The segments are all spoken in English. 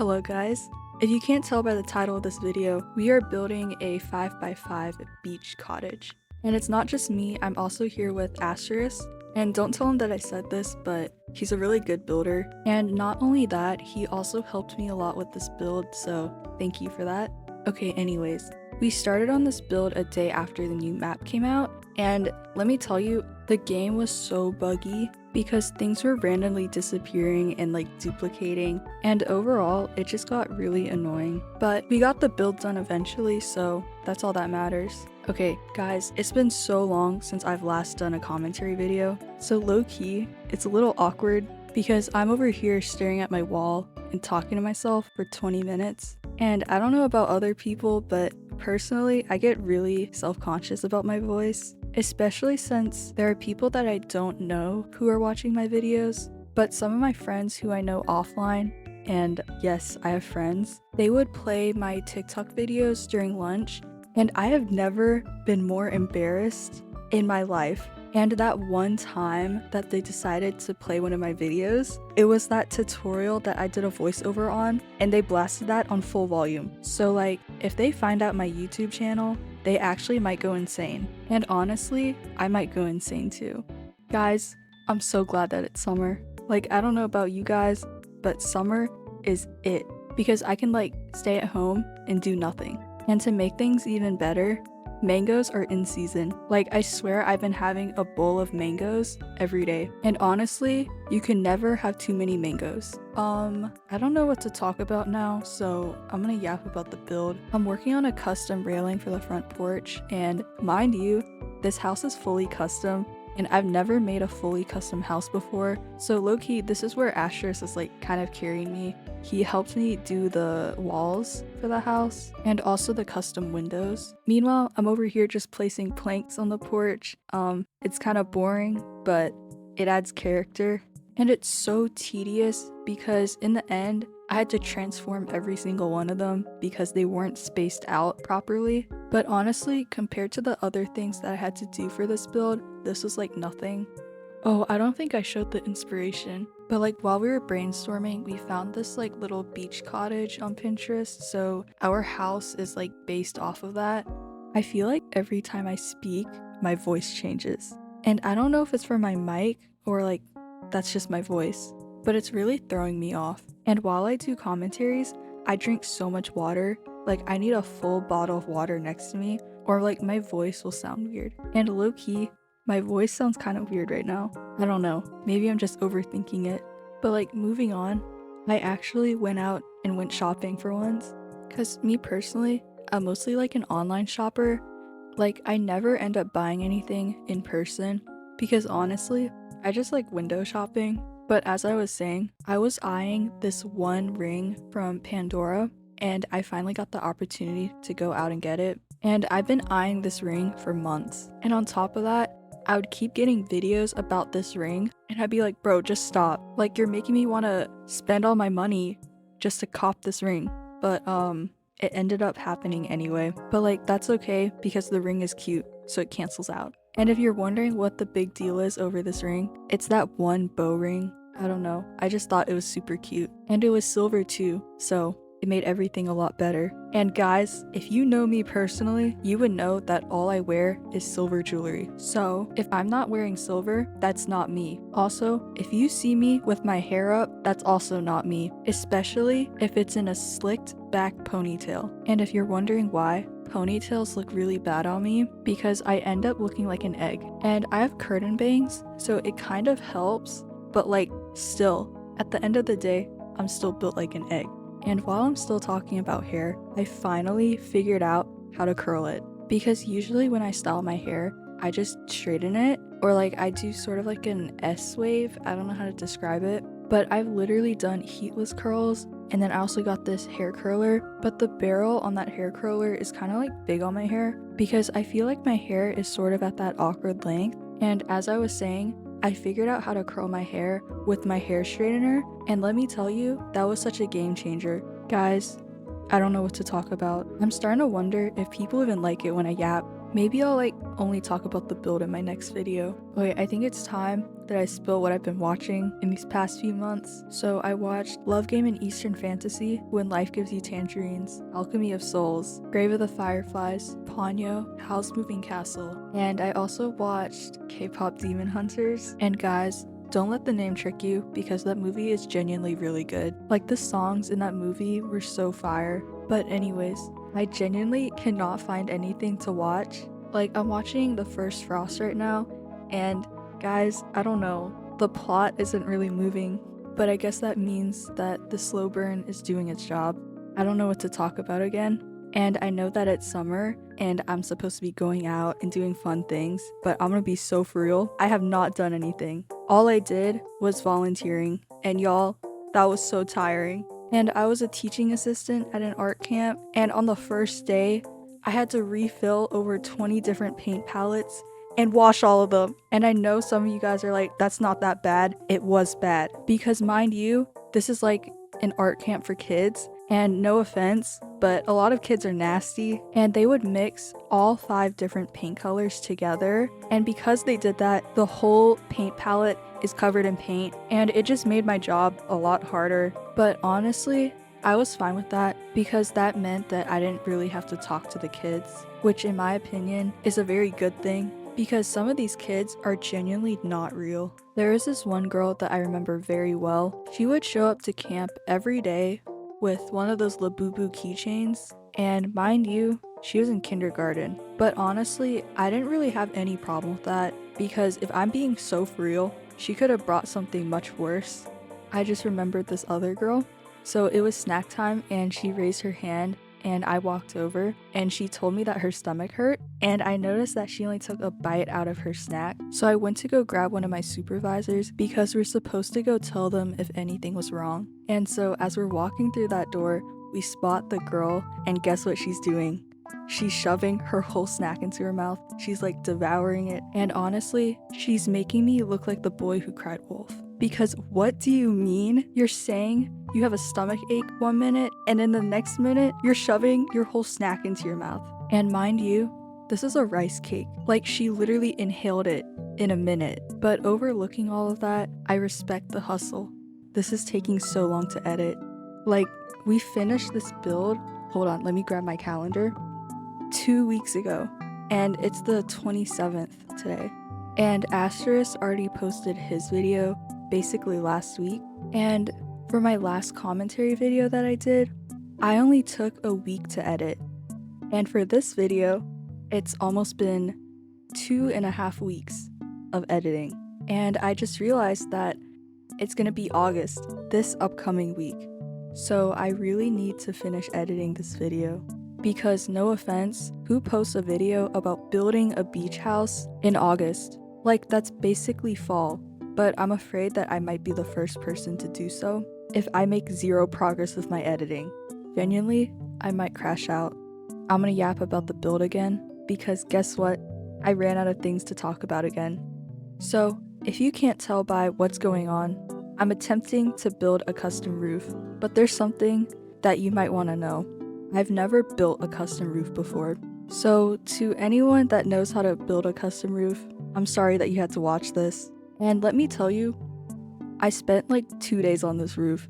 Hello guys. If you can't tell by the title of this video, we are building a 5x5 beach cottage. And it's not just me, I'm also here with Asterisk. And don't tell him that I said this, but he's a really good builder. And not only that, he also helped me a lot with this build, so thank you for that. Okay, anyways, we started on this build a day after the new map came out, and let me tell you, the game was so buggy because things were randomly disappearing and like duplicating, and overall it just got really annoying. But we got the build done eventually, so that's all that matters. Okay guys, it's been so long since I've last done a commentary video, so low-key it's a little awkward because I'm over here staring at my wall and talking to myself for 20 minutes. And I don't know about other people, but personally I get really self-conscious about my voice, especially since there are people that I don't know who are watching my videos, but some of my friends who I know offline, and yes, I have friends, they would play my TikTok videos during lunch, and I have never been more embarrassed in my life. And that one time that they decided to play one of my videos, it was that tutorial that I did a voiceover on, and they blasted that on full volume. So like, if they find out my YouTube channel, they actually might go insane. And honestly, I might go insane too. Guys, I'm so glad that it's summer. Like, I don't know about you guys, but summer is it. Because I can like stay at home and do nothing. And to make things even better, mangoes are in season. Like, I swear I've been having a bowl of mangoes every day. And honestly, you can never have too many mangoes. I don't know what to talk about now, so I'm gonna yap about the build. I'm working on a custom railing for the front porch, and mind you, this house is fully custom, and I've never made a fully custom house before, so low-key, this is where Asterisk is like kind of carrying me. He helped me do the walls for the house and also the custom windows. Meanwhile, I'm over here just placing planks on the porch. It's kind of boring, but it adds character. And it's so tedious because in the end, I had to transform every single one of them because they weren't spaced out properly. But honestly, compared to the other things that I had to do for this build, this was like nothing. Oh, I don't think I showed the inspiration, but like while we were brainstorming, we found this like little beach cottage on Pinterest, so our house is like based off of that. I feel like every time I speak, my voice changes. And I don't know if it's for my mic or like that's just my voice, but it's really throwing me off. And while I do commentaries, I drink so much water, like I need a full bottle of water next to me, or like my voice will sound weird. And low-key, my voice sounds kind of weird right now. I don't know, maybe I'm just overthinking it. But like, moving on, I actually went out and went shopping for once. Cause me personally, I'm mostly like an online shopper. Like, I never end up buying anything in person because honestly, I just like window shopping. But as I was saying, I was eyeing this one ring from Pandora, and I finally got the opportunity to go out and get it. And I've been eyeing this ring for months. And on top of that, I would keep getting videos about this ring, and I'd be like, bro, just stop. Like, you're making me want to spend all my money just to cop this ring. But it ended up happening anyway. But like, that's okay because the ring is cute, so it cancels out. And if you're wondering what the big deal is over this ring, it's that one bow ring. I don't know, I just thought it was super cute. And it was silver too, so it made everything a lot better. And guys, if you know me personally, you would know that all I wear is silver jewelry. So if I'm not wearing silver, that's not me. Also, if you see me with my hair up, that's also not me, especially if it's in a slicked back ponytail. And if you're wondering why, ponytails look really bad on me because I end up looking like an egg. And I have curtain bangs, so it kind of helps, but like still, at the end of the day, I'm still built like an egg. And while I'm still talking about hair, I finally figured out how to curl it. Because usually when I style my hair, I just straighten it, or like I do sort of like an S wave, I don't know how to describe it. But I've literally done heatless curls, and then I also got this hair curler, but the barrel on that hair curler is kind of like big on my hair because I feel like my hair is sort of at that awkward length. And as I was saying, I figured out how to curl my hair with my hair straightener, and let me tell you, that was such a game changer. Guys, I don't know what to talk about. I'm starting to wonder if people even like it when I yap, Maybe I'll like only talk about the build in my next video. Okay, I think it's time that I spill what I've been watching in these past few months. So I watched Love Game and Eastern Fantasy, When Life Gives You Tangerines, Alchemy of Souls, Grave of the Fireflies, Ponyo, Howl's Moving Castle, and I also watched K-pop Demon Hunters. And guys, don't let the name trick you because that movie is genuinely really good. Like the songs in that movie were so fire. But anyways, I genuinely cannot find anything to watch. Like I'm watching The First Frost right now, and guys, I don't know, the plot isn't really moving, but I guess that means that the slow burn is doing its job. I don't know what to talk about again. And I know that it's summer and I'm supposed to be going out and doing fun things, but I'm gonna be so for real, I have not done anything. All I did was volunteering, and y'all, that was so tiring. And I was a teaching assistant at an art camp, and on the first day, I had to refill over 20 different paint palettes and wash all of them. And I know some of you guys are like, that's not that bad. It was bad. Because mind you, this is like an art camp for kids, and no offense, but a lot of kids are nasty, and they would mix all 5 different paint colors together, and because they did that, the whole paint palette is covered in paint, and it just made my job a lot harder. But honestly, I was fine with that because that meant that I didn't really have to talk to the kids, which in my opinion is a very good thing because some of these kids are genuinely not real. There is this one girl that I remember very well. She would show up to camp every day with one of those Labubu keychains, and mind you, she was in kindergarten. But honestly, I didn't really have any problem with that because if I'm being so for real, she could have brought something much worse. I just remembered this other girl. So it was snack time and she raised her hand and I walked over and she told me that her stomach hurt, and I noticed that she only took a bite out of her snack. So I went to go grab one of my supervisors because we're supposed to go tell them if anything was wrong. And so as we're walking through that door, we spot the girl, and guess what she's doing? She's shoving her whole snack into her mouth. She's like devouring it. And honestly, she's making me look like the boy who cried wolf. Because what do you mean? You're saying you have a stomach ache one minute, and in the next minute, you're shoving your whole snack into your mouth. And mind you, this is a rice cake. Like, she literally inhaled it in a minute. But overlooking all of that, I respect the hustle. This is taking so long to edit. Like, we finished this build, hold on, let me grab my calendar, 2 weeks ago. And it's the 27th today. And Asterisk already posted his video basically last week. And for my last commentary video that I did, I only took a week to edit. And for this video, it's almost been 2.5 weeks of editing. And I just realized that it's gonna be August, this upcoming week. So I really need to finish editing this video. Because no offense, who posts a video about building a beach house in August? Like, that's basically fall, but I'm afraid that I might be the first person to do so if I make zero progress with my editing. Genuinely, I might crash out. I'm gonna yap about the build again, because guess what? I ran out of things to talk about again. So, if you can't tell by what's going on, I'm attempting to build a custom roof, but there's something that you might want to know. I've never built a custom roof before. So to anyone that knows how to build a custom roof, I'm sorry that you had to watch this. And let me tell you, I spent like 2 days on this roof.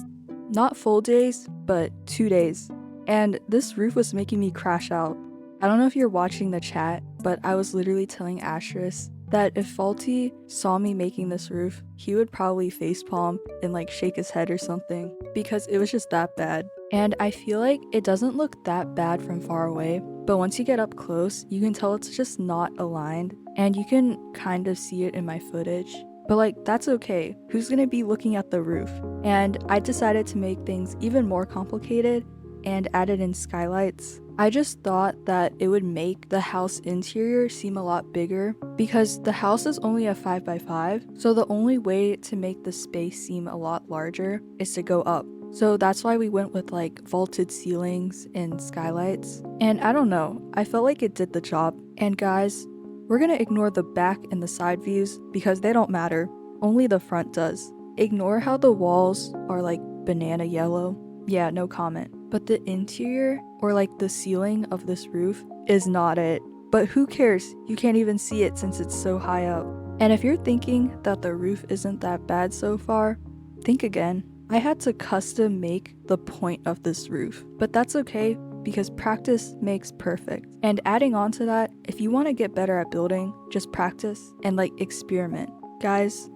Not full days, but 2 days. And this roof was making me crash out. I don't know if you're watching the chat, but I was literally telling Asterisk that if Faulty saw me making this roof, he would probably facepalm and like shake his head or something because it was just that bad. And I feel like it doesn't look that bad from far away, but once you get up close, you can tell it's just not aligned, and you can kind of see it in my footage. But like, that's okay. Who's gonna be looking at the roof? And I decided to make things even more complicated and added in skylights. I just thought that it would make the house interior seem a lot bigger because the house is only a 5x5, so the only way to make the space seem a lot larger is to go up. So that's why we went with like vaulted ceilings and skylights. And I don't know, I felt like it did the job. And guys, we're gonna ignore the back and the side views because they don't matter, only the front does. Ignore how the walls are like banana yellow. Yeah, no comment. But the interior, or like the ceiling of this roof, is not it. but who cares? You can't even see it since it's so high up. And if you're thinking that the roof isn't that bad so far, think again. I had to custom make the point of this roof, but that's okay because practice makes perfect. And adding on to that, if you want to get better at building, just practice and like experiment. Guys,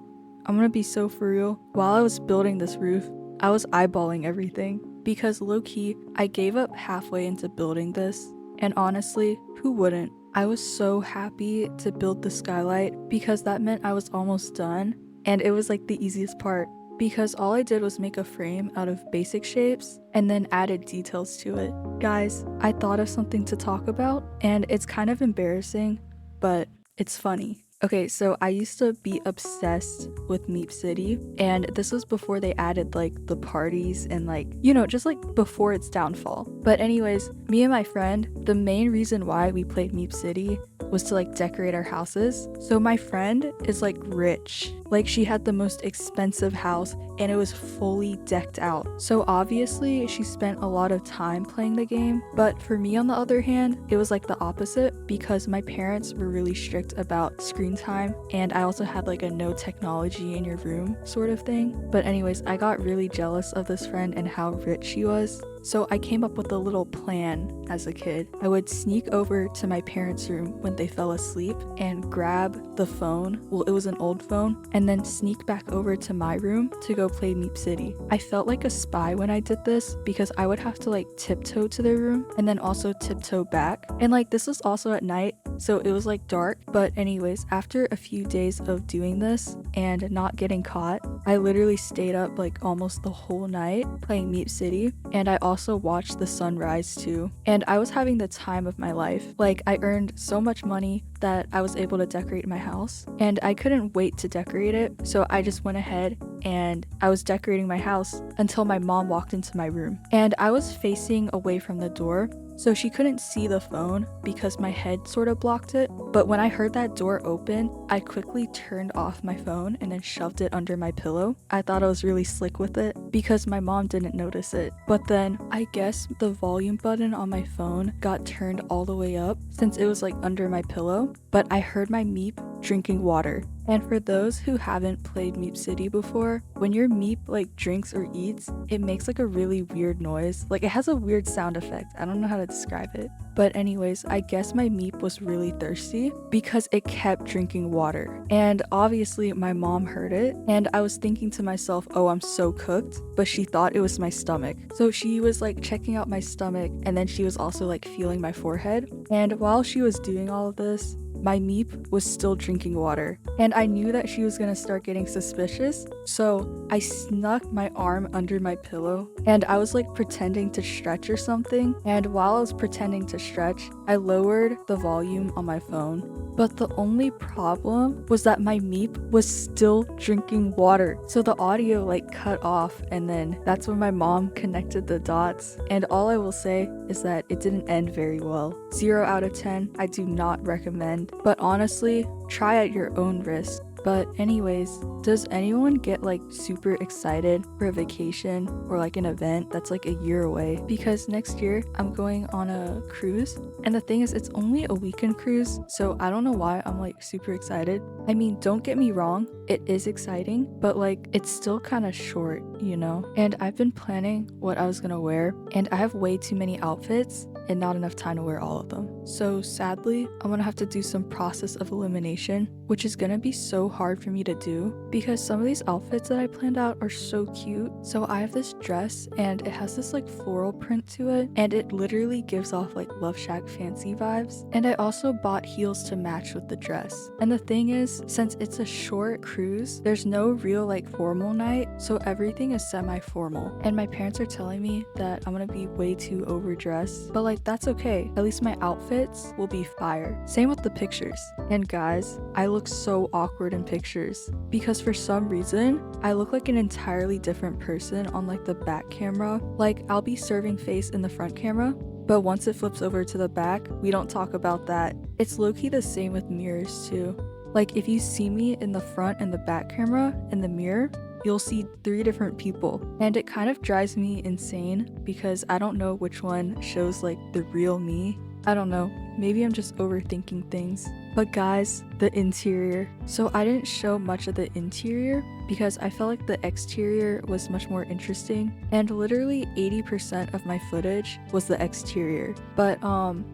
I'm gonna be so for real. While I was building this roof, I was eyeballing everything because low-key, I gave up halfway into building this. And honestly, who wouldn't? I was so happy to build the skylight because that meant I was almost done, and it was like the easiest part because all I did was make a frame out of basic shapes and then added details to it. Guys, I thought of something to talk about, and it's kind of embarrassing, but it's funny. Okay, so I used to be obsessed with Meep City, and this was before they added like the parties and like, you know, just like before its downfall. But anyways, me and my friend, the main reason why we played Meep City was to like decorate our houses. So my friend is like rich. Like she had the most expensive house and it was fully decked out. So obviously she spent a lot of time playing the game. But for me on the other hand, it was like the opposite because my parents were really strict about screen time, and I also had like a no technology in your room sort of thing. But anyways, I got really jealous of this friend and how rich she was. So I came up with a little plan as a kid. I would sneak over to my parents' room when they fell asleep and grab the phone, well it was an old phone, and then sneak back over to my room to go play Meep City. I felt like a spy when I did this because I would have to like tiptoe to their room and then also tiptoe back. And like this was also at night, so it was like dark. But anyways, after a few days of doing this and not getting caught, I literally stayed up like almost the whole night playing Meep City, and I also watched the sunrise too. And I was having the time of my life. Like I earned so much money that I was able to decorate my house, and I couldn't wait to decorate it, so I just went ahead and I was decorating my house until my mom walked into my room. And I was facing away from the door, so she couldn't see the phone because my head sort of blocked it. But when I heard that door open, I quickly turned off my phone and then shoved it under my pillow. I thought I was really slick with it because my mom didn't notice it. But then I guess the volume button on my phone got turned all the way up since it was like under my pillow. But I heard my Meep drinking water. And for those who haven't played Meep City before, when your Meep like drinks or eats, it makes like a really weird noise. Like it has a weird sound effect. I don't know how to describe it. But anyways, I guess my Meep was really thirsty because it kept drinking water. And obviously my mom heard it, and I was thinking to myself, oh, I'm so cooked, but she thought it was my stomach. So she was like checking out my stomach, and then she was also like feeling my forehead. And while she was doing all of this, my Meep was still drinking water, and I knew that she was gonna start getting suspicious, so I snuck my arm under my pillow and I was like pretending to stretch or something, and while I was pretending to stretch, I lowered the volume on my phone. But the only problem was that my Meep was still drinking water, so the audio like cut off, and then that's when my mom connected the dots. And all I will say is that it didn't end very well. 0 out of 10, I do not recommend. But honestly, try at your own risk. But anyways, does anyone get like super excited for a vacation or like an event that's like a year away? Because next year I'm going on a cruise, and the thing is it's only a weekend cruise, so I don't know why I'm like super excited. I mean, don't get me wrong, it is exciting, but like it's still kind of short, you know? And I've been planning what I was gonna wear, and I have way too many outfits and not enough time to wear all of them. So sadly, I'm gonna have to do some process of elimination, which is gonna be so hard for me to do because some of these outfits that I planned out are so cute. So I have this dress and it has this like floral print to it, and it literally gives off like Love Shack fancy vibes. And I also bought heels to match with the dress. And the thing is, since it's a short cruise, there's no real like formal night, so everything is semi-formal. And my parents are telling me that I'm gonna be way too overdressed, but like that's okay. At least my outfits will be fire. Same with the pictures. And guys, I look so awkward in pictures because for some reason I look like an entirely different person on like the back camera. Like I'll be serving face in the front camera, but once it flips over to the back, we don't talk about that. It's low-key the same with mirrors too. Like if you see me in the front and the back camera in the mirror, you'll see 3 different people, and it kind of drives me insane because I don't know which one shows like the real me. I don't know. maybe I'm just overthinking things. But guys, the interior. So I didn't show much of the interior because I felt like the exterior was much more interesting, and literally 80% of my footage was the exterior. But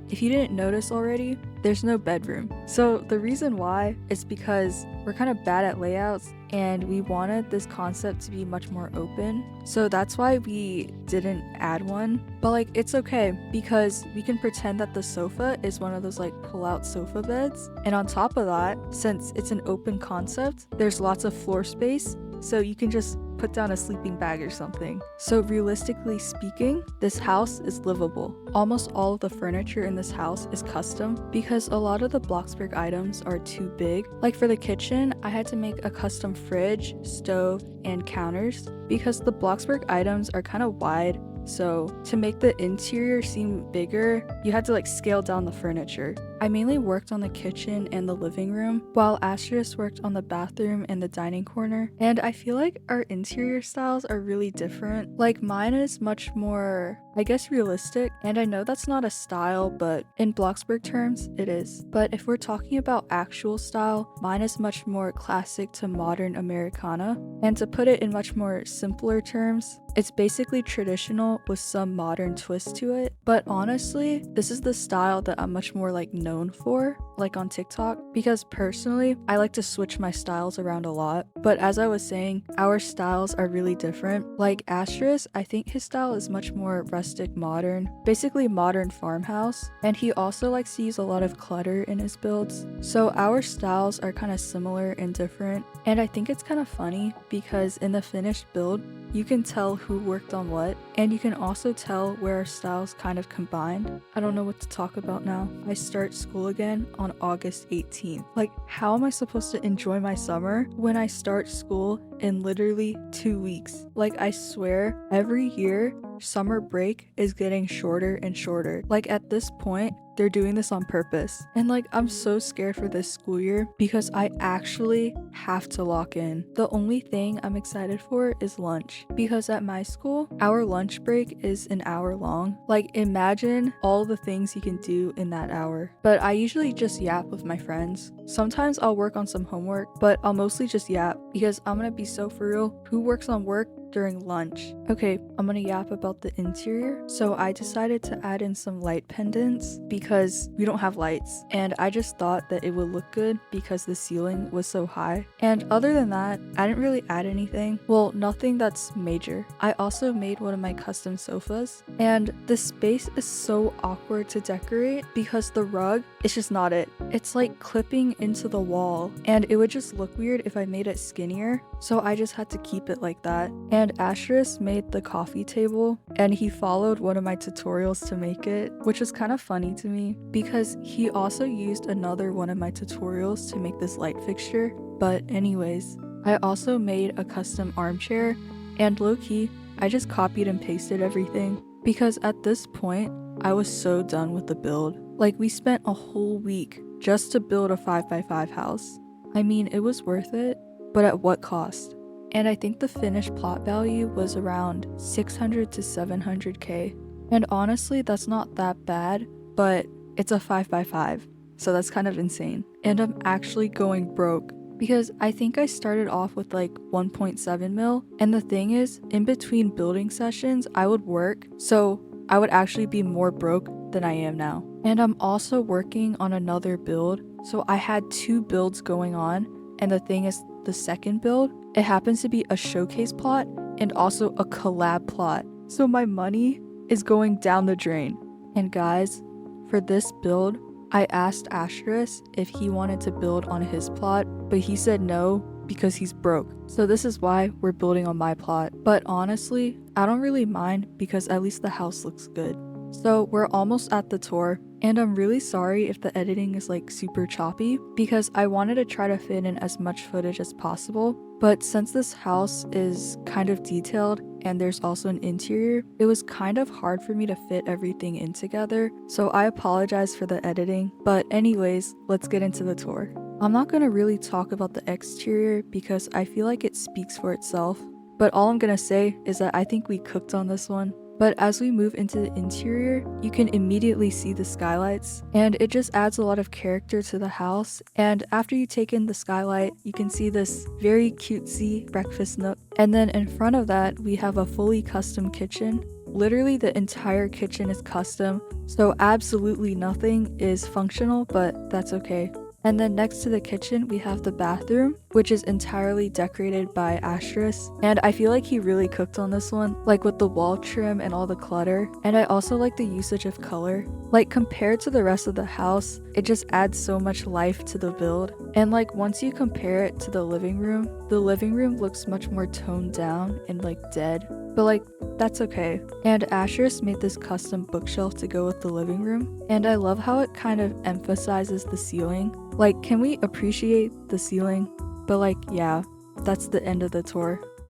if you didn't notice already, there's no bedroom. So the reason why is because we're kind of bad at layouts and we wanted this concept to be much more open. So that's why we didn't add one. But like, it's okay because we can pretend that the sofa is one of those like pull-out sofa beds. And on top of that, since it's an open concept, there's lots of floor space, so you can just put down a sleeping bag or something. So realistically speaking, this house is livable. Almost all of the furniture in this house is custom because a lot of the Bloxburg items are too big. Like for the kitchen, I had to make a custom fridge, stove, and counters because the Bloxburg items are kind of wide. So to make the interior seem bigger, you had to like scale down the furniture. I mainly worked on the kitchen and the living room, while Asterisk worked on the bathroom and the dining corner. And I feel like our interior styles are really different. Like mine is much more, I guess, realistic. And I know that's not a style, but in Bloxburg terms, it is. But if we're talking about actual style, mine is much more classic to modern Americana. And to put it in much more simpler terms, it's basically traditional with some modern twist to it. But honestly, this is the style that I'm much more like known for, like on TikTok, because personally, I like to switch my styles around a lot. But as I was saying, our styles are really different. Like Asterisk, I think his style is much more rustic modern, basically modern farmhouse. And he also likes to use a lot of clutter in his builds. So our styles are kind of similar and different. And I think it's kind of funny because in the finished build, you can tell who worked on what, and you can also tell where our styles kind of combined. I don't know what to talk about now. I start school again on August 18th. Like, how am I supposed to enjoy my summer when I start school in literally 2 weeks? Like, I swear, every year, summer break is getting shorter and shorter. Like, at this point, they're doing this on purpose. And like, I'm so scared for this school year because I actually have to lock in. The only thing I'm excited for is lunch, because at my school, our lunch break is an hour long. Like, imagine all the things you can do in that hour. But I usually just yap with my friends. Sometimes I'll work on some homework, but I'll mostly just yap because I'm gonna be so for real. Who works on work during lunch? Okay, I'm gonna yap about the interior. So I decided to add in some light pendants because we don't have lights, and I just thought that it would look good because the ceiling was so high. And other than that, I didn't really add anything. Well, nothing that's major. I also made one of my custom sofas, and the space is so awkward to decorate because the rug is just not it. It's like clipping into the wall, and it would just look weird if I made it skinnier, so I just had to keep it like that. And Asterisk made the coffee table, and he followed one of my tutorials to make it, which was kind of funny to me because he also used another one of my tutorials to make this light fixture. But anyways, I also made a custom armchair, and low-key, I just copied and pasted everything because at this point, I was so done with the build. Like, we spent a whole week just to build a 5x5 house. I mean, it was worth it, but at what cost? And I think the finished plot value was around 600 to 700k. And honestly, that's not that bad, but it's a 5x5, so that's kind of insane. And I'm actually going broke because I think I started off with like 1.7 mil, and the thing is, in between building sessions, I would work, so I would actually be more broke than I am now. And I'm also working on another build, so I had 2 builds going on, and the thing is, the second build, it happens to be a showcase plot and also a collab plot. So my money is going down the drain. And guys, for this build, I asked Asterisk if he wanted to build on his plot, but he said no because he's broke. So this is why we're building on my plot. But honestly, I don't really mind because at least the house looks good. So we're almost at the tour, and I'm really sorry if the editing is like super choppy because I wanted to try to fit in as much footage as possible. But since this house is kind of detailed and there's also an interior, it was kind of hard for me to fit everything in together. So I apologize for the editing. But anyways, let's get into the tour. I'm not gonna really talk about the exterior because I feel like it speaks for itself. But all I'm gonna say is that I think we cooked on this one. But as we move into the interior, you can immediately see the skylights, and it just adds a lot of character to the house. And after you take in the skylight, you can see this very cutesy breakfast nook. And then in front of that, we have a fully custom kitchen. Literally the entire kitchen is custom, so absolutely nothing is functional, but that's okay. And then next to the kitchen, we have the bathroom, which is entirely decorated by Asterisk. And I feel like he really cooked on this one, like with the wall trim and all the clutter. And I also like the usage of color. Like compared to the rest of the house, it just adds so much life to the build. And like once you compare it to the living room looks much more toned down and like dead. But like, that's okay. And Asterisk made this custom bookshelf to go with the living room. And I love how it kind of emphasizes the ceiling. Like, can we appreciate the ceiling? But like, yeah, that's the end of the tour.